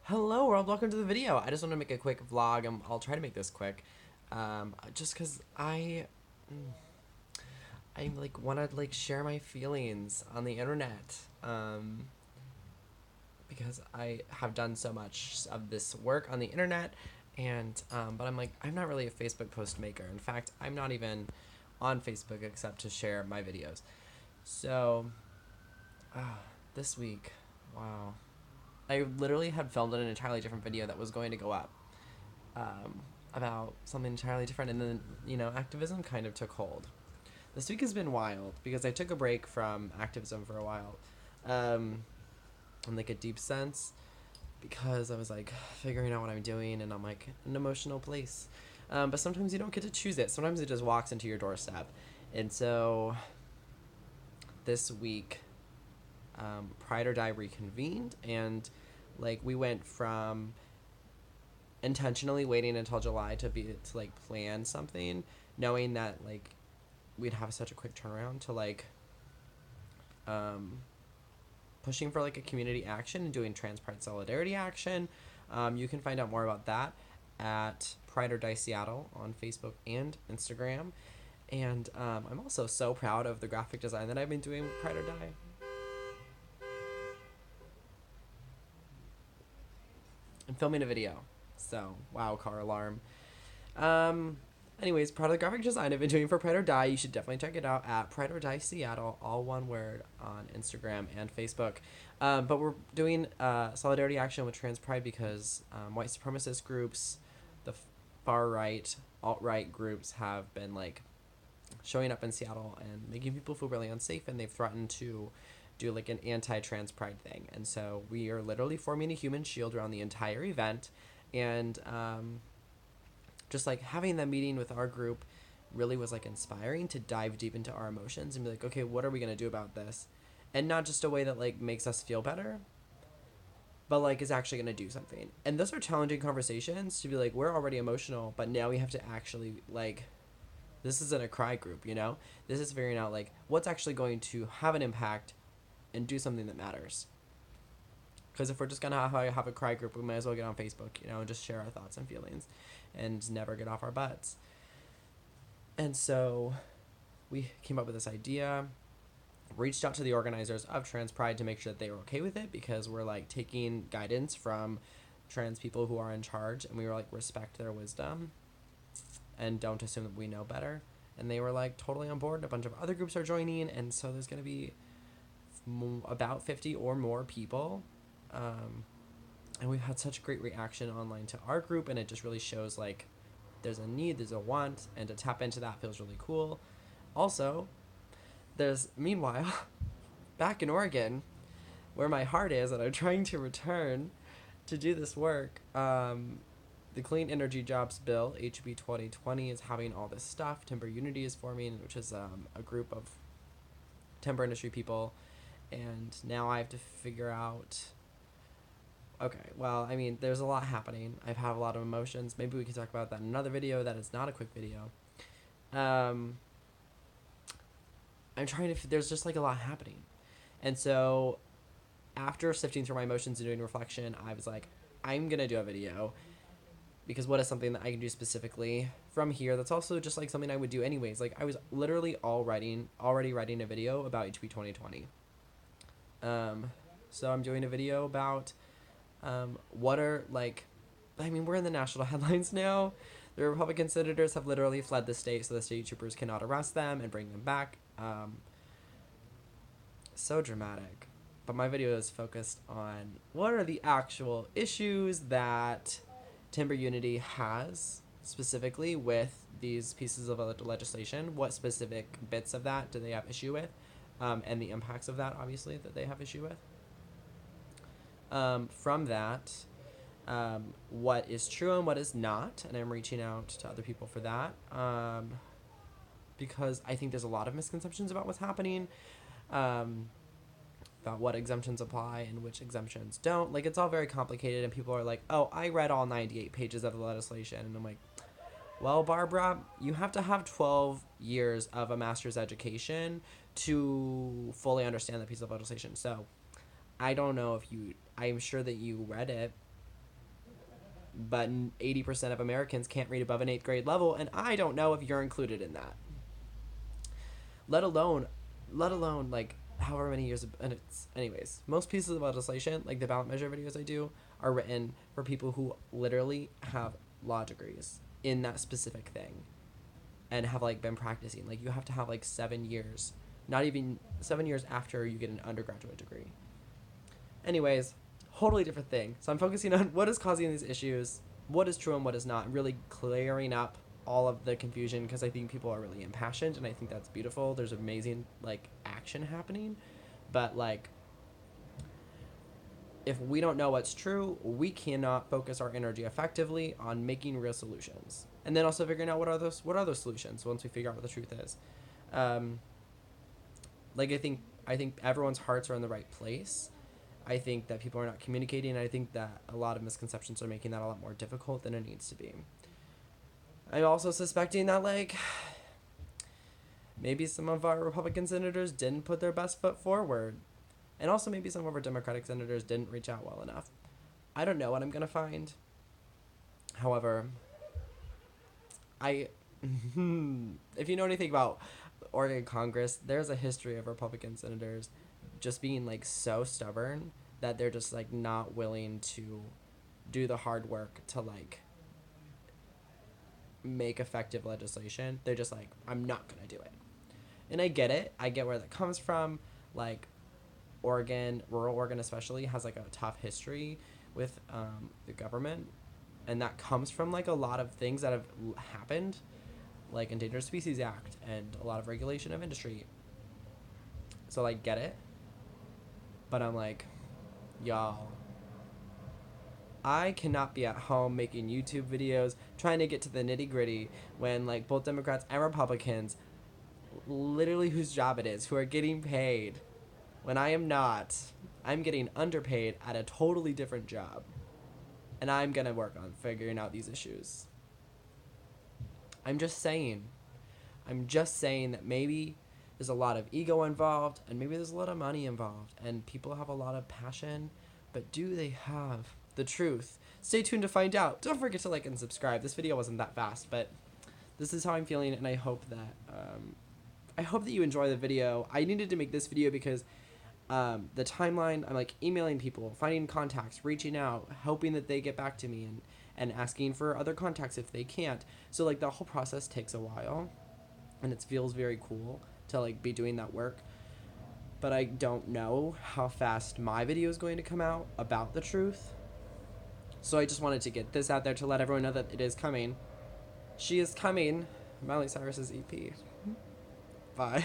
Hello world, welcome to the video. I just want to make a quick vlog and I'll try to make this quick. Just cause I like want to like share my feelings on the internet. Because I have done so much of this work on the internet and but I'm not really a Facebook post maker. In fact, I'm not even on Facebook except to share my videos. So, this week, wow. I literally had filmed an entirely different video that was going to go up about something entirely different, and then, activism kind of took hold. This week has been wild because I took a break from activism for a while, in like a deep sense, because I was like figuring out what I'm doing and I'm like in an emotional place. But sometimes you don't get to choose it. Sometimes it just walks into your doorstep. And so this week, Pride or Die reconvened, and like we went from intentionally waiting until July to like plan something, knowing that like we'd have such a quick turnaround, to like pushing for like a community action and doing trans pride solidarity action. You can find out more about that at Pride or Die Seattle on Facebook and Instagram. And I'm also so proud of the graphic design that I've been doing with Pride or Die. I'm filming a video. So, wow, car alarm. Anyways, part of the graphic design I've been doing for Pride or Die, you should definitely check it out at Pride or Die Seattle, all one word, on Instagram and Facebook. But we're doing solidarity action with trans pride because white supremacist groups, the far right, alt-right groups have been like showing up in Seattle and making people feel really unsafe, and they've threatened to do like an anti-trans pride thing. And so we are literally forming a human shield around the entire event, and just like having that meeting with our group really was like inspiring to dive deep into our emotions and be like, okay, what are we going to do about this? And not just a way that like makes us feel better, but like is actually going to do something. And those are challenging conversations, to be like, we're already emotional, but now we have to actually like, this isn't a cry group, this is figuring out like what's actually going to have an impact and do something that matters. Because if we're just gonna have a cry group, we might as well get on Facebook, and just share our thoughts and feelings, and never get off our butts. And so, we came up with this idea, reached out to the organizers of Trans Pride to make sure that they were okay with it, because we're like taking guidance from trans people who are in charge, and we were like, respect their wisdom, and don't assume that we know better. And they were like totally on board. And a bunch of other groups are joining, and so there's gonna be about 50 or more people. And we've had such great reaction online to our group, and it just really shows like there's a need, there's a want, and to tap into that feels really cool. Also, there's, meanwhile, back in Oregon, where my heart is, and I'm trying to return to do this work, the Clean Energy Jobs Bill, HB 2020, is having all this stuff. Timber Unity is forming, which is a group of timber industry people, and now I have to figure out, okay, well, I mean, there's a lot happening. I've had a lot of emotions. Maybe we can talk about that in another video that is not a quick video. I'm trying to, there's just like a lot happening. And so after sifting through my emotions and doing reflection, I was like, I'm going to do a video, because what is something that I can do specifically from here that's also just like something I would do anyways. Like I was literally already writing a video about HB 2020. So I'm doing a video about what are like, I mean, we're in the national headlines now. The Republican senators have literally fled the state, so the state troopers cannot arrest them and bring them back. So dramatic. But my video is focused on what are the actual issues that Timber Unity has specifically with these pieces of legislation. What specific bits of that do they have issue with? And the impacts of that, obviously, that they have issue with. From that, what is true and what is not, and I'm reaching out to other people for that, because I think there's a lot of misconceptions about what's happening, about what exemptions apply and which exemptions don't. Like, it's all very complicated, and people are like, oh, I read all 98 pages of the legislation, and I'm like, well, Barbara, you have to have 12 years of a master's education to fully understand that piece of legislation. So I don't know if I'm sure that you read it, but 80% of Americans can't read above an 8th grade level, and I don't know if you're included in that. Let alone like however many years and it's anyways, most pieces of legislation, like the ballot measure videos I do, are written for people who literally have law degrees in that specific thing and have like been practicing. Like you have to have like 7 years, not even 7 years after you get an undergraduate degree. Anyways, totally different thing. So I'm focusing on what is causing these issues, what is true and what is not, and really clearing up all of the confusion, because I think people are really impassioned and I think that's beautiful. There's amazing like action happening, but like if we don't know what's true, we cannot focus our energy effectively on making real solutions. And then also figuring out what are those solutions once we figure out what the truth is. Like I think everyone's hearts are in the right place. I think that people are not communicating, and I think that a lot of misconceptions are making that a lot more difficult than it needs to be. I'm also suspecting that like maybe some of our Republican senators didn't put their best foot forward. And also maybe some of our Democratic senators didn't reach out well enough. I don't know what I'm going to find. However, if you know anything about Oregon Congress, there's a history of Republican senators just being like so stubborn that they're just like not willing to do the hard work to like make effective legislation. They're just like, I'm not going to do it. And I get it. I get where that comes from. Like, Oregon, rural Oregon especially, has like a tough history with the government, and that comes from like a lot of things that have happened, like Endangered Species Act and a lot of regulation of industry. So like get it, but I'm like, y'all, I cannot be at home making YouTube videos trying to get to the nitty gritty when like both Democrats and Republicans, literally whose job it is, who are getting paid when I am not. I'm getting underpaid at a totally different job. And I'm going to work on figuring out these issues. I'm just saying that maybe there's a lot of ego involved, and maybe there's a lot of money involved, and people have a lot of passion, but do they have the truth? Stay tuned to find out. Don't forget to like and subscribe. This video wasn't that fast, but this is how I'm feeling, and I hope that you enjoy the video. I needed to make this video because the timeline, I'm like emailing people, finding contacts, reaching out, hoping that they get back to me, and asking for other contacts if they can't. So like the whole process takes a while, and it feels very cool to like be doing that work. But I don't know how fast my video is going to come out about the truth. So I just wanted to get this out there to let everyone know that it is coming. She is coming. Miley Cyrus's EP. Bye.